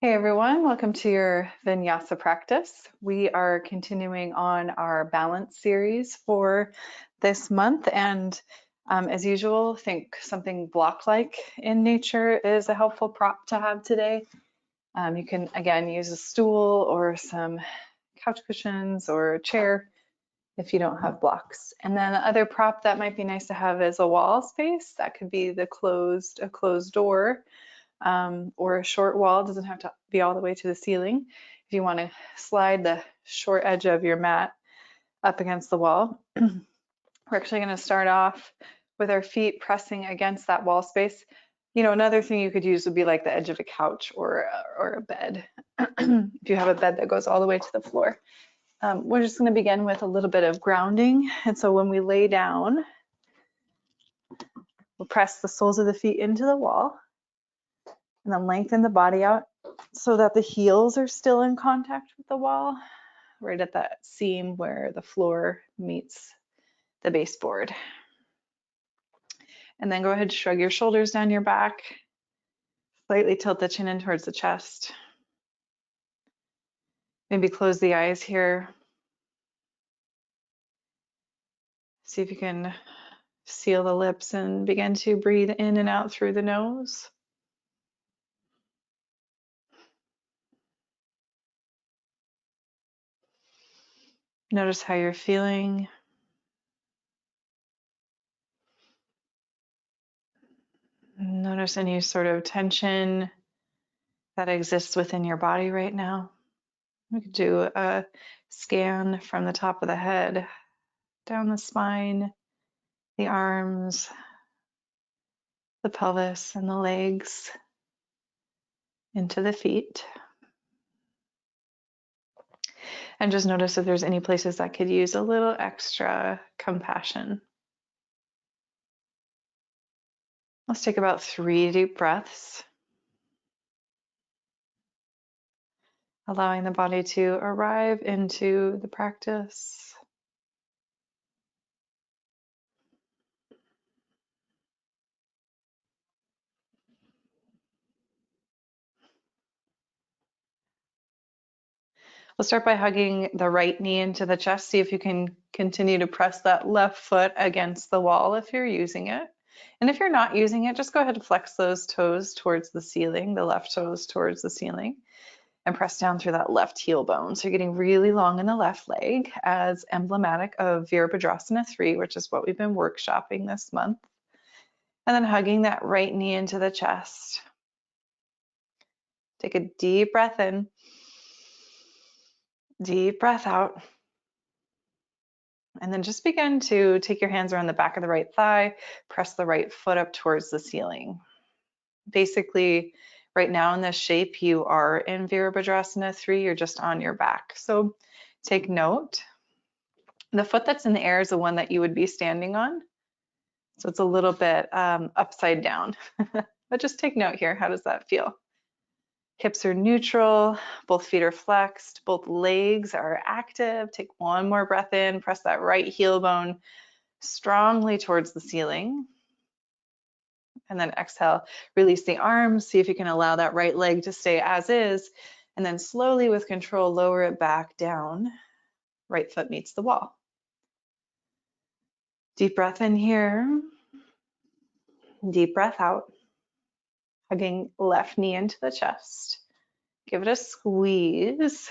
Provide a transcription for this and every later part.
Hey everyone, welcome to your Vinyasa practice. We are continuing on our balance series for this month, and as usual, think something block-like in nature is a helpful prop to have today. You can again use a stool or some couch cushions or a chair if you don't have blocks. And then the other prop that might be nice to have is a wall space. That could be a closed door or a short wall. It doesn't have to be all the way to the ceiling. If you want to slide the short edge of your mat up against the wall, we're actually going to start off with our feet pressing against that wall space. You know, another thing you could use would be like the edge of a couch or a bed, if you have a bed that goes all the way to the floor. We're just going to begin with a little bit of grounding. And so when we lay down, we'll press the soles of the feet into the wall and then lengthen the body out so that the heels are still in contact with the wall, right at that seam where the floor meets the baseboard. And then go ahead and shrug your shoulders down your back, slightly tilt the chin in towards the chest. Maybe close the eyes here. See if you can seal the lips and begin to breathe in and out through the nose. Notice how you're feeling. Notice any sort of tension that exists within your body right now. We could do a scan from the top of the head, down the spine, the arms, the pelvis, and the legs, into the feet. And just notice if there's any places that could use a little extra compassion. Let's take about 3 deep breaths, allowing the body to arrive into the practice. We'll start by hugging the right knee into the chest. See if you can continue to press that left foot against the wall if you're using it. And if you're not using it, just go ahead and flex those toes towards the ceiling, the left toes towards the ceiling, and press down through that left heel bone. So you're getting really long in the left leg as emblematic of Virabhadrasana 3, which is what we've been workshopping this month. And then hugging that right knee into the chest. Take a deep breath in. Deep breath out. And then just begin to take your hands around the back of the right thigh, press the right foot up towards the ceiling. Basically, right now in this shape, you are in Virabhadrasana 3, you're just on your back. So take note. The foot that's in the air is the one that you would be standing on. So it's a little bit upside down. But just take note here. How does that feel? Hips are neutral, both feet are flexed, both legs are active. Take one more breath in, press that right heel bone strongly towards the ceiling. And then exhale, release the arms, see if you can allow that right leg to stay as is, and then slowly with control, lower it back down. Right foot meets the wall. Deep breath in here, deep breath out. Hugging left knee into the chest. Give it a squeeze.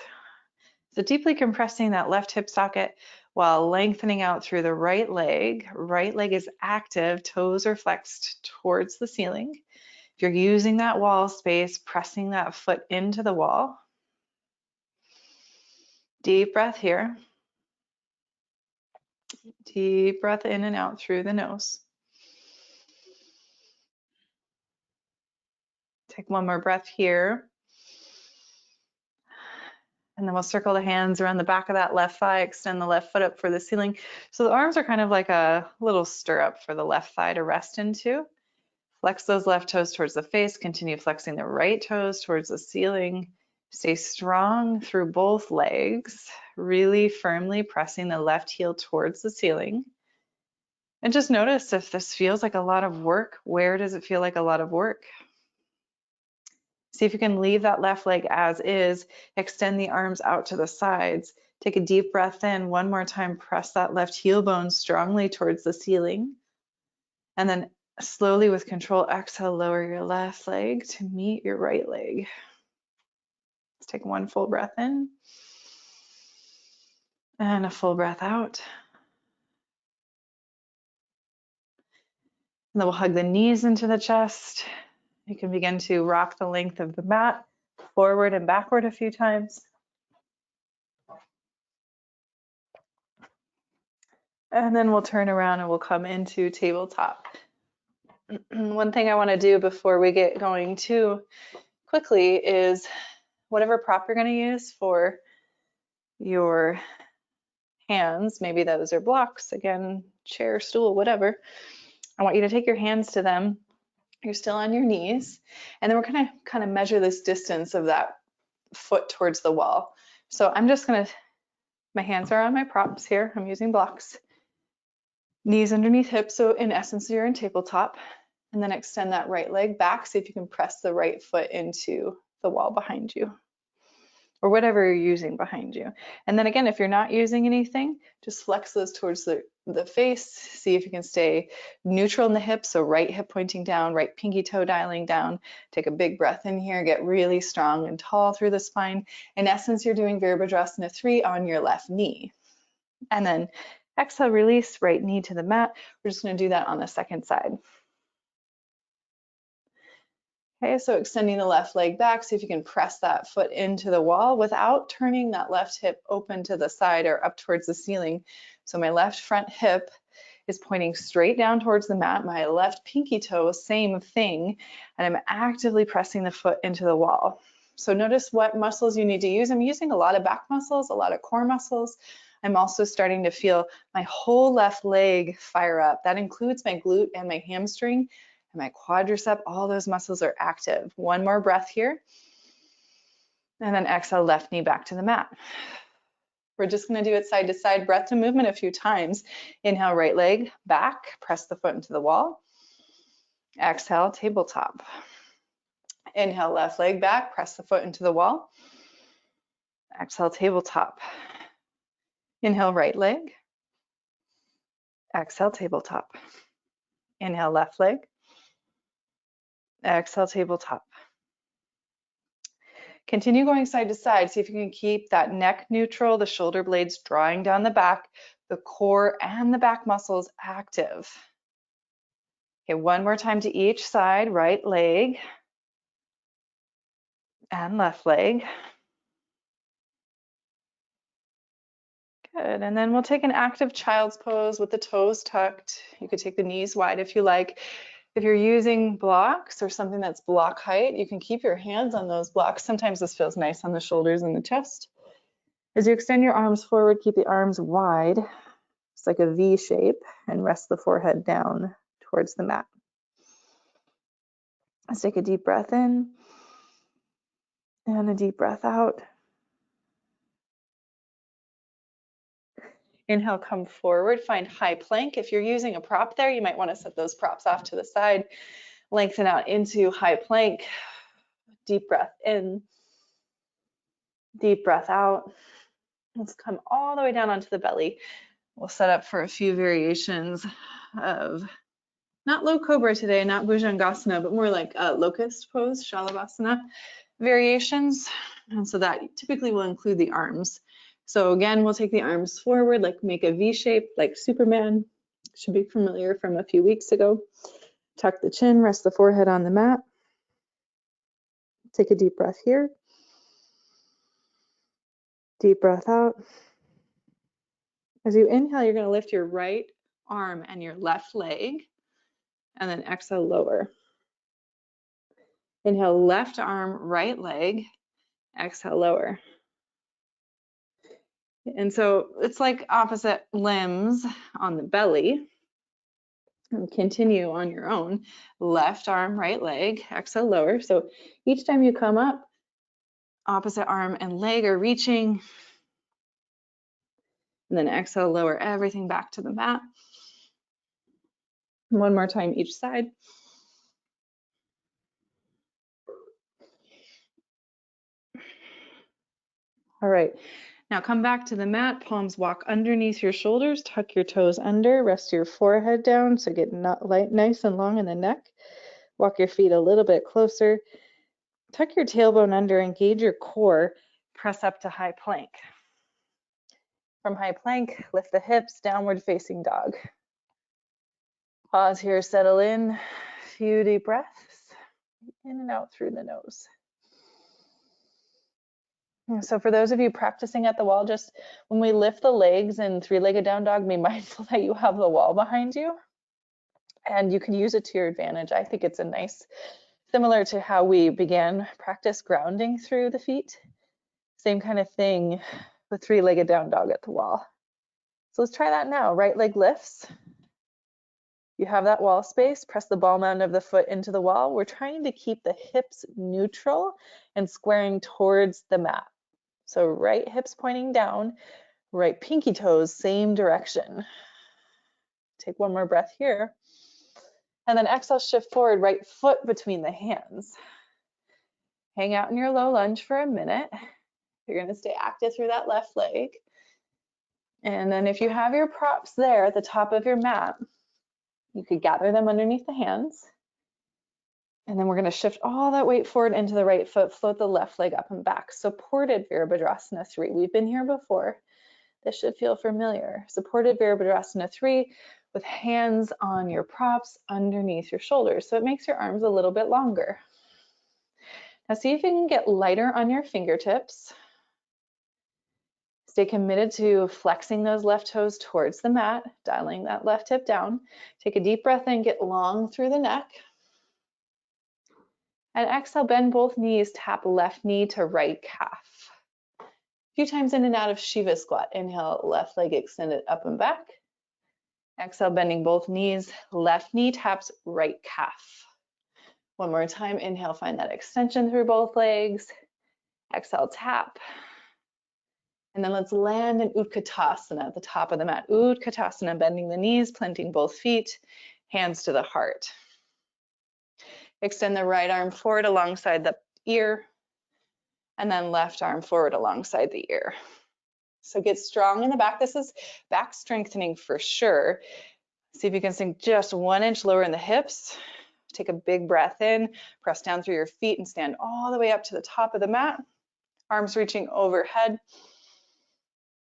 So deeply compressing that left hip socket while lengthening out through the right leg. Right leg is active, toes are flexed towards the ceiling. If you're using that wall space, pressing that foot into the wall. Deep breath here. Deep breath in and out through the nose. Take one more breath here. And then we'll circle the hands around the back of that left thigh, extend the left foot up for the ceiling. So the arms are kind of like a little stirrup for the left thigh to rest into. Flex those left toes towards the face, continue flexing the right toes towards the ceiling. Stay strong through both legs, really firmly pressing the left heel towards the ceiling. And just notice if this feels like a lot of work, where does it feel like a lot of work? See if you can leave that left leg as is. Extend the arms out to the sides. Take a deep breath in. One more time, press that left heel bone strongly towards the ceiling. And then slowly with control, exhale, lower your left leg to meet your right leg. Let's take one full breath in. And a full breath out. And then we'll hug the knees into the chest. You can begin to rock the length of the mat forward and backward a few times. And then we'll turn around and we'll come into tabletop. One thing I want to do before we get going too quickly is whatever prop you're going to use for your hands, maybe those are blocks, again, chair, stool, whatever. I want you to take your hands to them. You're still on your knees. And then we're going to kind of measure this distance of that foot towards the wall. So I'm just going to, my hands are on my props here. I'm using blocks. Knees underneath hips. So in essence, you're in tabletop. And then extend that right leg back. See if you can press the right foot into the wall behind you, or whatever you're using behind you. And then again, if you're not using anything, just flex those towards the face. See if you can stay neutral in the hips. So right hip pointing down, right pinky toe dialing down. Take a big breath in here, get really strong and tall through the spine. In essence, you're doing Virabhadrasana 3 on your left knee. And then exhale, release, right knee to the mat. We're just gonna do that on the second side. Okay, so extending the left leg back, see if you can press that foot into the wall without turning that left hip open to the side or up towards the ceiling. So my left front hip is pointing straight down towards the mat. My left pinky toe, same thing. And I'm actively pressing the foot into the wall. So notice what muscles you need to use. I'm using a lot of back muscles, a lot of core muscles. I'm also starting to feel my whole left leg fire up. That includes my glute and my hamstring. And my quadricep, all those muscles are active. One more breath here. And then exhale, left knee back to the mat. We're just going to do it side to side, breath to movement a few times. Inhale, right leg back, press the foot into the wall. Exhale, tabletop. Inhale, left leg back, press the foot into the wall. Exhale, tabletop. Inhale, right leg. Exhale, tabletop. Inhale, left leg. Exhale, tabletop. Continue going side to side. See if you can keep that neck neutral, the shoulder blades drawing down the back, the core and the back muscles active. Okay, one more time to each side, right leg and left leg. Good, and then we'll take an active child's pose with the toes tucked. You could take the knees wide if you like. If you're using blocks or something that's block height, you can keep your hands on those blocks. Sometimes this feels nice on the shoulders and the chest. As you extend your arms forward, keep the arms wide. It's like a V shape, and rest the forehead down towards the mat. Let's take a deep breath in and a deep breath out. Inhale, come forward, find high plank. If you're using a prop there, you might want to set those props off to the side. Lengthen out into high plank. Deep breath in, deep breath out. Let's come all the way down onto the belly. We'll set up for a few variations of not low cobra today, not bhujangasana, but more like locust pose, shalabhasana variations. And so that typically will include the arms. So again, we'll take the arms forward, like make a V shape, like Superman. Should be familiar from a few weeks ago. Tuck the chin, rest the forehead on the mat. Take a deep breath here. Deep breath out. As you inhale, you're going to lift your right arm and your left leg, and then exhale, lower. Inhale, left arm, right leg, exhale, lower. And so it's like opposite limbs on the belly. And continue on your own. Left arm, right leg, exhale, lower. So each time you come up, opposite arm and leg are reaching. And then exhale, lower everything back to the mat. One more time each side. All right, now come back to the mat, palms walk underneath your shoulders, tuck your toes under, rest your forehead down so get nice and long in the neck. Walk your feet a little bit closer. Tuck your tailbone under, engage your core, press up to high plank. From high plank, lift the hips, downward facing dog. Pause here, settle in, a few deep breaths, in and out through the nose. So for those of you practicing at the wall, just when we lift the legs in three-legged down dog, be mindful that you have the wall behind you and you can use it to your advantage. I think it's a nice, similar to how we began practice grounding through the feet, same kind of thing with three-legged down dog at the wall. So let's try that now. Right leg lifts. You have that wall space, press the ball mound of the foot into the wall. We're trying to keep the hips neutral and squaring towards the mat. So right hips pointing down, right pinky toes, same direction. Take one more breath here. And then exhale, shift forward, right foot between the hands. Hang out in your low lunge for a minute. You're gonna stay active through that left leg. And then if you have your props there at the top of your mat, you could gather them underneath the hands. And then we're gonna shift all that weight forward into the right foot, float the left leg up and back. Supported Virabhadrasana 3. We've been here before. This should feel familiar. Supported Virabhadrasana 3 with hands on your props underneath your shoulders. So it makes your arms a little bit longer. Now see if you can get lighter on your fingertips. Stay committed to flexing those left toes towards the mat, dialing that left hip down. Take a deep breath in, get long through the neck. And exhale, bend both knees, tap left knee to right calf. A few times in and out of Shiva squat. Inhale, left leg extended up and back. Exhale, bending both knees, left knee taps right calf. One more time, inhale, find that extension through both legs. Exhale, tap. And then let's land in Utkatasana at the top of the mat. Utkatasana, bending the knees, planting both feet, hands to the heart. Extend the right arm forward alongside the ear, and then left arm forward alongside the ear. So get strong in the back. This is back strengthening for sure. See if you can sink just 1 inch lower in the hips. Take a big breath in, press down through your feet and stand all the way up to the top of the mat. Arms reaching overhead.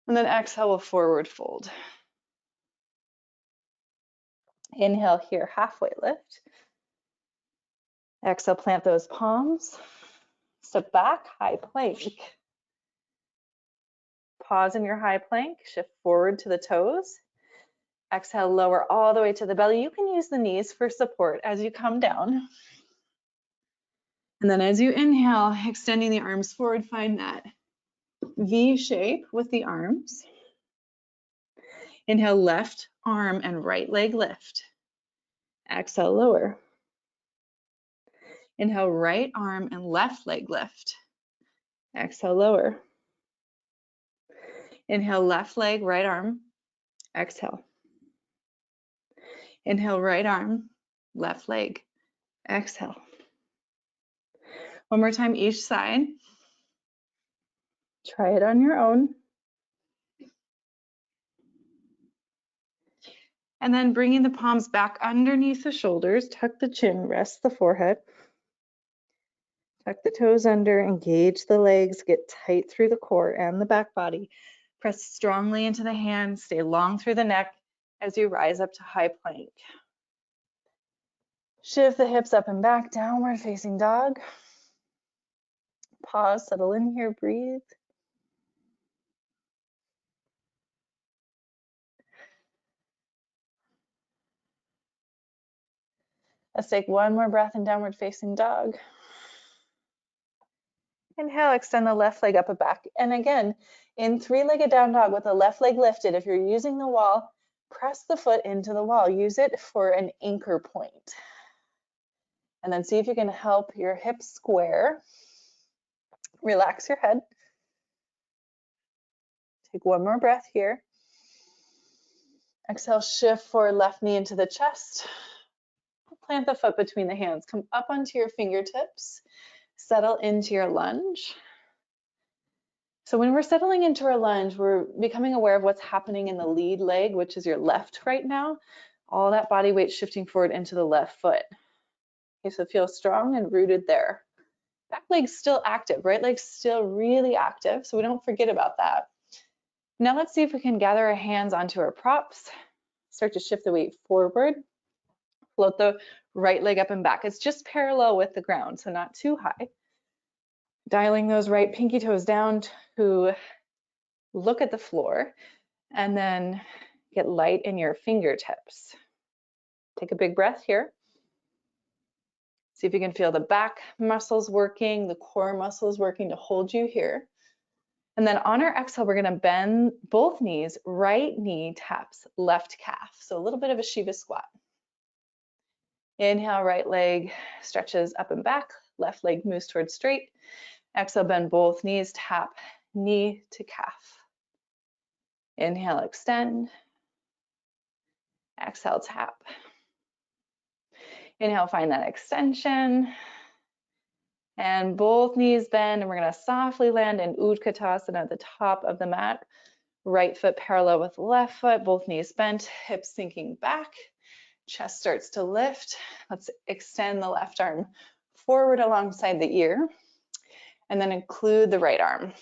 And then exhale, we'll forward fold. Inhale here, halfway lift. Exhale, plant those palms. Step back, high plank. Pause in your high plank, shift forward to the toes. Exhale, lower all the way to the belly. You can use the knees for support as you come down. And then as you inhale, extending the arms forward, find that V shape with the arms. Inhale, left arm and right leg lift. Exhale, lower. Inhale, right arm and left leg lift. Exhale, lower. Inhale, left leg, right arm. Exhale. Inhale, right arm, left leg. Exhale. One more time each side. Try it on your own. And then bringing the palms back underneath the shoulders, tuck the chin, rest the forehead. Tuck the toes under, engage the legs, get tight through the core and the back body. Press strongly into the hands, stay long through the neck as you rise up to high plank. Shift the hips up and back, downward facing dog. Pause, settle in here, breathe. Let's take one more breath in downward facing dog. Inhale, extend the left leg up and back. And again, in three-legged down dog with the left leg lifted, if you're using the wall, press the foot into the wall. Use it for an anchor point. And then see if you can help your hips square. Relax your head. Take one more breath here. Exhale, shift forward, left knee into the chest. Plant the foot between the hands. Come up onto your fingertips. Settle into your lunge. So when we're settling into our lunge, we're becoming aware of what's happening in the lead leg, which is your left right now. All that body weight shifting forward into the left foot. Okay, so feel strong and rooted there. Back leg's still active, right leg's still really active, so we don't forget about that. Now let's see if we can gather our hands onto our props, start to shift the weight forward, float the right leg up and back. It's just parallel with the ground, so not too high. Dialing those right pinky toes down to look at the floor, and then get light in your fingertips. Take a big breath here. See if you can feel the back muscles working, the core muscles working to hold you here. And then on our exhale, we're gonna bend both knees, right knee taps left calf. So a little bit of a Shiva squat. Inhale, right leg stretches up and back, left leg moves towards straight. Exhale, bend both knees, tap knee to calf. Inhale, extend. Exhale, tap. Inhale, find that extension. And both knees bend, and we're gonna softly land in Utkatasana at the top of the mat. Right foot parallel with left foot, both knees bent, hips sinking back. Chest starts to lift. Let's extend the left arm forward alongside the ear, and then include the right arm.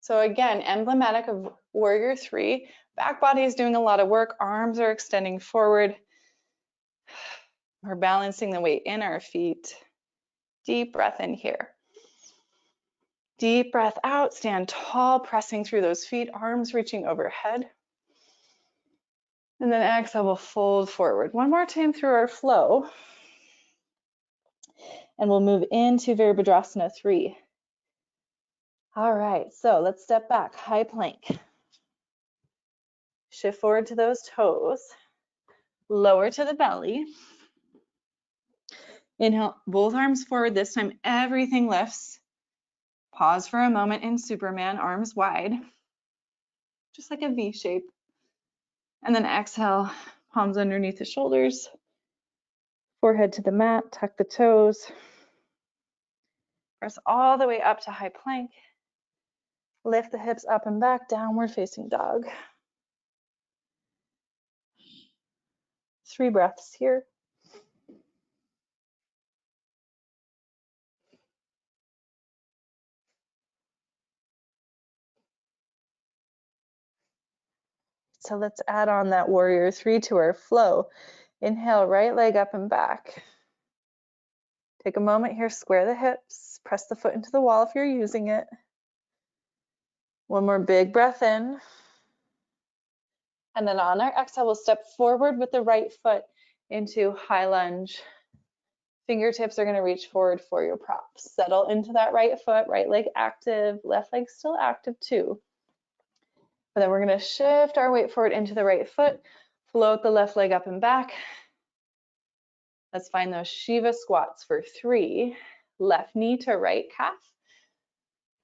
So again, emblematic of Warrior 3, back body is doing a lot of work, arms are extending forward. We're balancing the weight in our feet. Deep breath in here. Deep breath out, stand tall, pressing through those feet, arms reaching overhead. And then exhale, we'll fold forward. One more time through our flow. And we'll move into Virabhadrasana 3. All right, so let's step back, high plank. Shift forward to those toes. Lower to the belly. Inhale, both arms forward. This time, everything lifts. Pause for a moment in Superman, arms wide. Just like a V shape. And then exhale, palms underneath the shoulders. Forehead to the mat, tuck the toes. Press all the way up to high plank. Lift the hips up and back, downward facing dog. 3 breaths here. So let's add on that Warrior 3 to our flow. Inhale, right leg up and back. Take a moment here, square the hips, press the foot into the wall if you're using it. One more big breath in. And then on our exhale, we'll step forward with the right foot into high lunge. Fingertips are gonna reach forward for your props. Settle into that right foot, right leg active, left leg still active too. But then we're gonna shift our weight forward into the right foot, float the left leg up and back. Let's find those Shiva squats for 3. Left knee to right calf.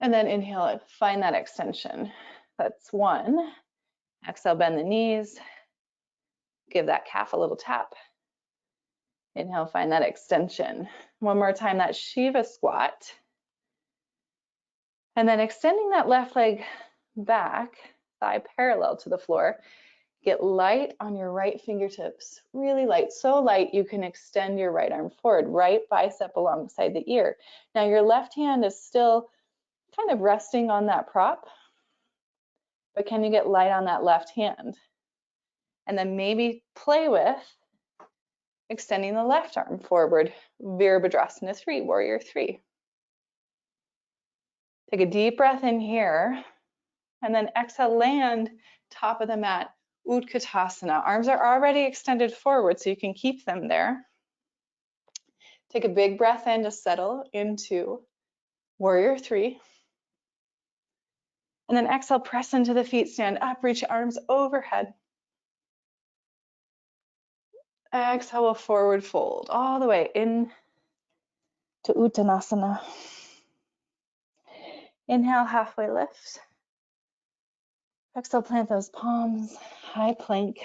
And then inhale, find that extension. That's 1. Exhale, bend the knees. Give that calf a little tap. Inhale, find that extension. One more time, that Shiva squat. And then extending that left leg back, thigh parallel to the floor. Get light on your right fingertips, really light, so light you can extend your right arm forward, right bicep alongside the ear. Now your left hand is still kind of resting on that prop, but can you get light on that left hand? And then maybe play with extending the left arm forward, Virabhadrasana 3, Warrior 3. Take a deep breath in here, and then exhale, land top of the mat, Utkatasana. Arms are already extended forward, so you can keep them there. Take a big breath in to settle into Warrior 3. And then exhale, press into the feet, stand up, reach your arms overhead. Exhale, we'll forward fold all the way in to Uttanasana. Inhale, halfway lift. Exhale, plant those palms, high plank.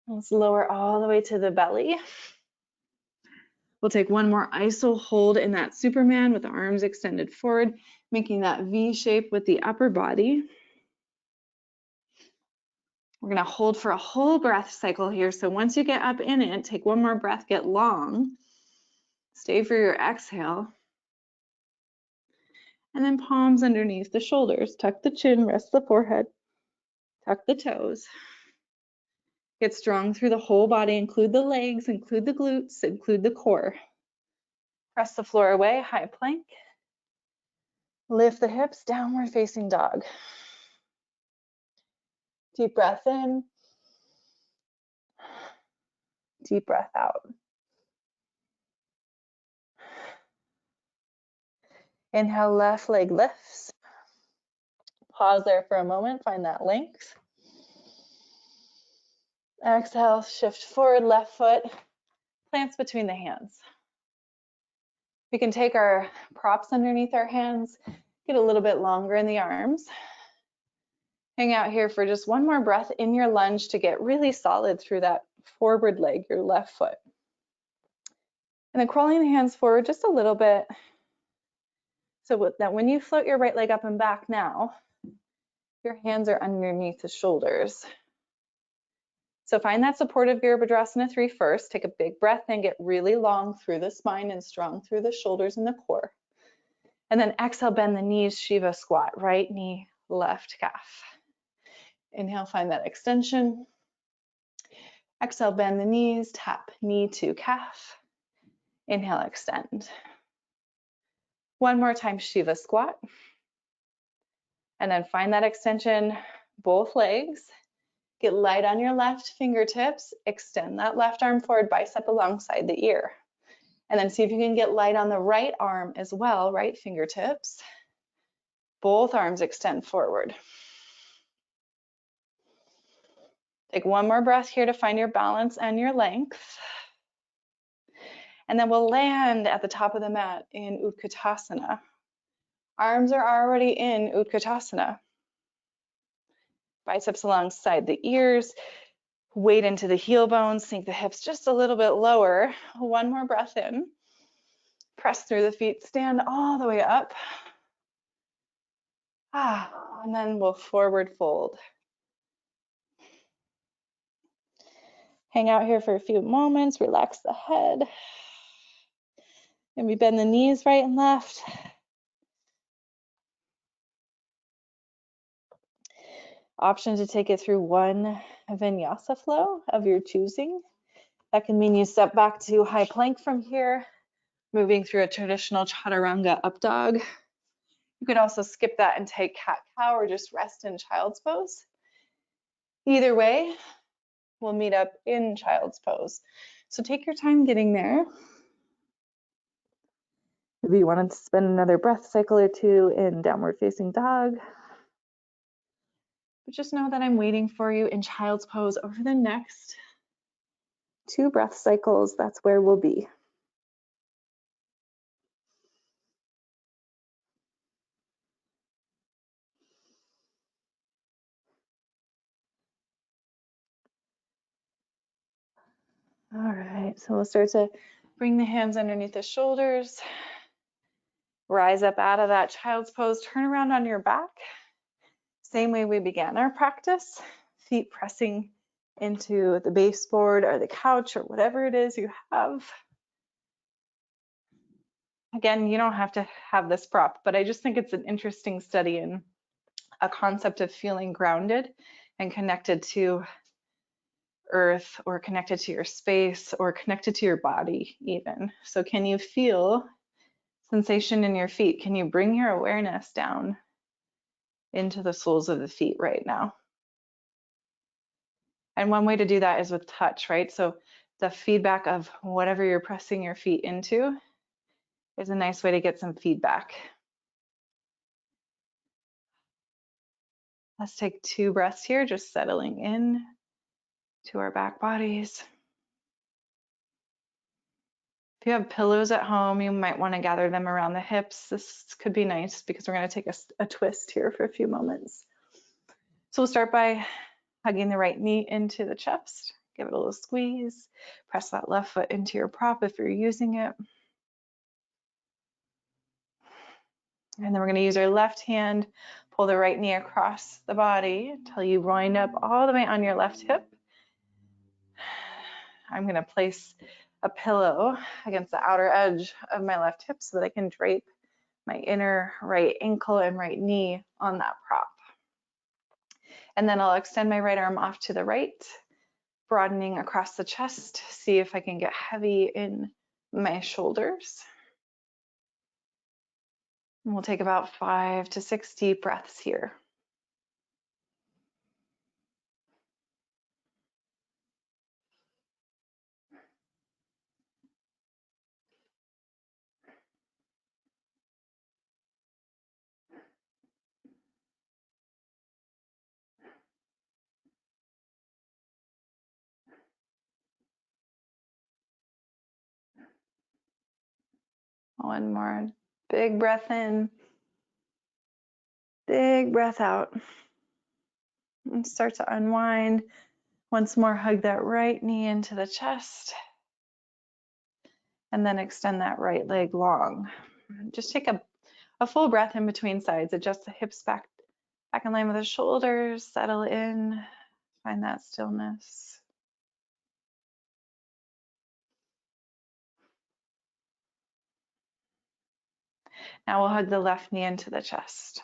Let's lower all the way to the belly. We'll take one more iso hold in that Superman with the arms extended forward, making that V shape with the upper body. We're gonna hold for a whole breath cycle here. So once you get up in it, take one more breath, get long. Stay for your exhale. And then palms underneath the shoulders. Tuck the chin, rest the forehead, tuck the toes. Get strong through the whole body, include the legs, include the glutes, include the core. Press the floor away, high plank. Lift the hips, downward facing dog. Deep breath in. Deep breath out. Inhale, left leg lifts. Pause there for a moment, find that length. Exhale, shift forward, left foot, plants between the hands. We can take our props underneath our hands, get a little bit longer in the arms. Hang out here for just one more breath in your lunge to get really solid through that forward leg, your left foot. And then crawling the hands forward just a little bit so that when you float your right leg up and back now, your hands are underneath the shoulders. So find that supportive Virabhadrasana 3 first. Take a big breath and get really long through the spine and strong through the shoulders and the core. And then exhale, bend the knees, Shiva squat, right knee, left calf. Inhale, find that extension. Exhale, bend the knees, tap knee to calf. Inhale, extend. One more time, Shiva squat. And then find that extension, both legs. Get light on your left fingertips. Extend that left arm forward, bicep alongside the ear. And then see if you can get light on the right arm as well, right fingertips. Both arms extend forward. Take one more breath here to find your balance and your length. And then we'll land at the top of the mat in Utkatasana. Arms are already in Utkatasana. Biceps alongside the ears. Weight into the heel bones. Sink the hips just a little bit lower. One more breath in. Press through the feet. Stand all the way up. And then we'll forward fold. Hang out here for a few moments. Relax the head. And we bend the knees right and left. Option to take it through one vinyasa flow of your choosing. That can mean you step back to high plank from here, moving through a traditional chaturanga up dog. You could also skip that and take cat-cow or just rest in child's pose. Either way, we'll meet up in child's pose. So take your time getting there. Maybe you wanted to spend another breath cycle or two in downward facing dog. But just know that I'm waiting for you in child's pose over the next 2 breath cycles. That's where we'll be. All right, so we'll start to bring the hands underneath the shoulders. Rise up out of that child's pose, turn around on your back. Same way we began our practice, feet pressing into the baseboard or the couch or whatever it is you have. Again, you don't have to have this prop, but I just think it's an interesting study in a concept of feeling grounded and connected to earth or connected to your space or connected to your body even. So can you feel sensation in your feet? Can you bring your awareness down into the soles of the feet right now? And one way to do that is with touch, right? So the feedback of whatever you're pressing your feet into is a nice way to get some feedback. Let's take 2 breaths here, just settling in to our back bodies. If you have pillows at home, you might want to gather them around the hips. This could be nice because we're going to take a twist here for a few moments. So we'll start by hugging the right knee into the chest. Give it a little squeeze. Press that left foot into your prop if you're using it. And then we're going to use our left hand, pull the right knee across the body until you wind up all the way on your left hip. I'm going to place a pillow against the outer edge of my left hip so that I can drape my inner right ankle and right knee on that prop. And then I'll extend my right arm off to the right, broadening across the chest. See if I can get heavy in my shoulders. And we'll take about 5 to 6 deep breaths here. One more big breath in, big breath out. And start to unwind. Once more, hug that right knee into the chest. And then extend that right leg long. Just take a full breath in between sides. Adjust the hips back in line with the shoulders. Settle in. Find that stillness. Now we'll hug the left knee into the chest.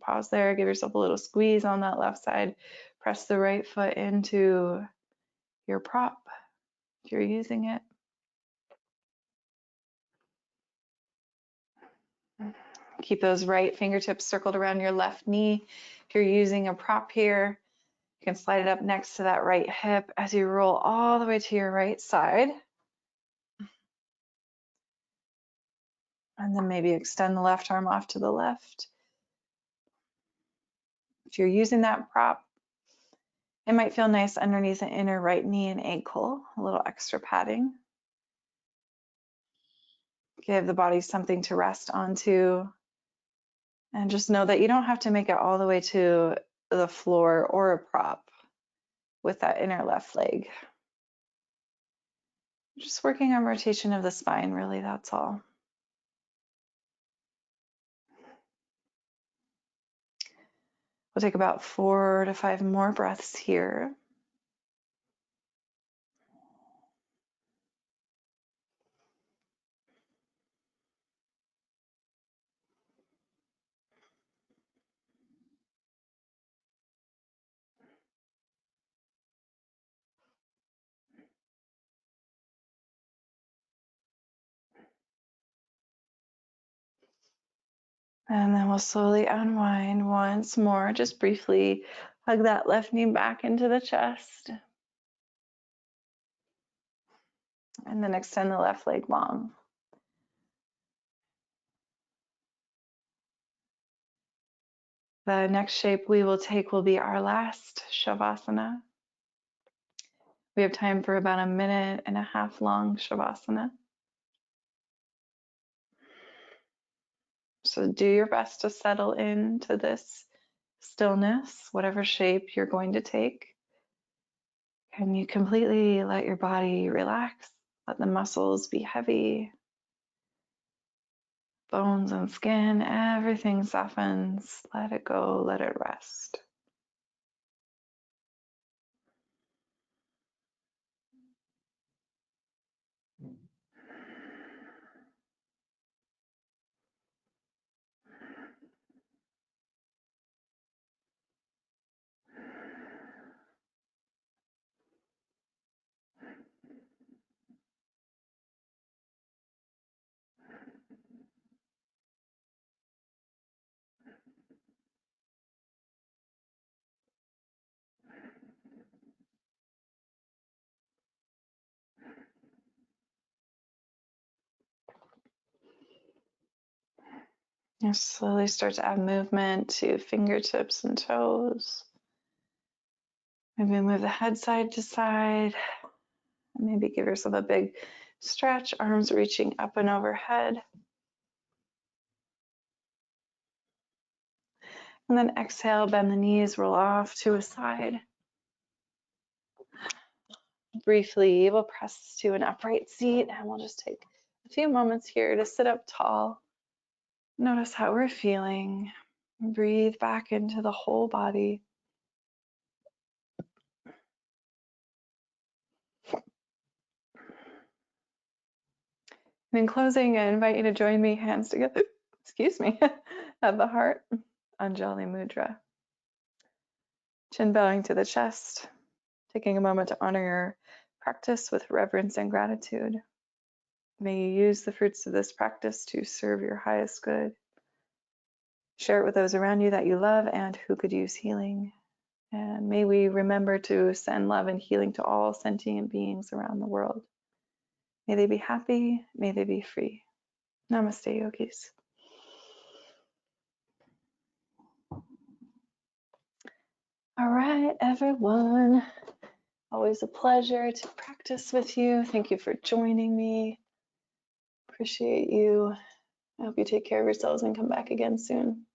Pause there. Give yourself a little squeeze on that left side. Press the right foot into your prop if you're using it. Keep those right fingertips circled around your left knee. If you're using a prop here, you can slide it up next to that right hip as you roll all the way to your right side. And then maybe extend the left arm off to the left. If you're using that prop, it might feel nice underneath the inner right knee and ankle, a little extra padding. Give the body something to rest onto. And just know that you don't have to make it all the way to the floor or a prop with that inner left leg. Just working on rotation of the spine, really, that's all. We'll take about 4 to 5 more breaths here. And then we'll slowly unwind once more. Just briefly hug that left knee back into the chest. And then extend the left leg long. The next shape we will take will be our last Shavasana. We have time for about 1.5 minute long Shavasana. So do your best to settle into this stillness, whatever shape you're going to take. Can you completely let your body relax? Let the muscles be heavy. Bones and skin, everything softens. Let it go, let it rest. You slowly start to add movement to fingertips and toes. Maybe move the head side to side. Maybe give yourself a big stretch, arms reaching up and overhead. And then exhale, bend the knees, roll off to a side. Briefly, we'll press to an upright seat and we'll just take a few moments here to sit up tall. Notice how we're feeling. Breathe back into the whole body. And in closing, I invite you to join me, hands together, excuse me, at the heart, Anjali Mudra. Chin bowing to the chest, taking a moment to honor your practice with reverence and gratitude. May you use the fruits of this practice to serve your highest good. Share it with those around you that you love and who could use healing. And may we remember to send love and healing to all sentient beings around the world. May they be happy, may they be free. Namaste, yogis. All right, everyone. Always a pleasure to practice with you. Thank you for joining me. Appreciate you. I hope you take care of yourselves and come back again soon.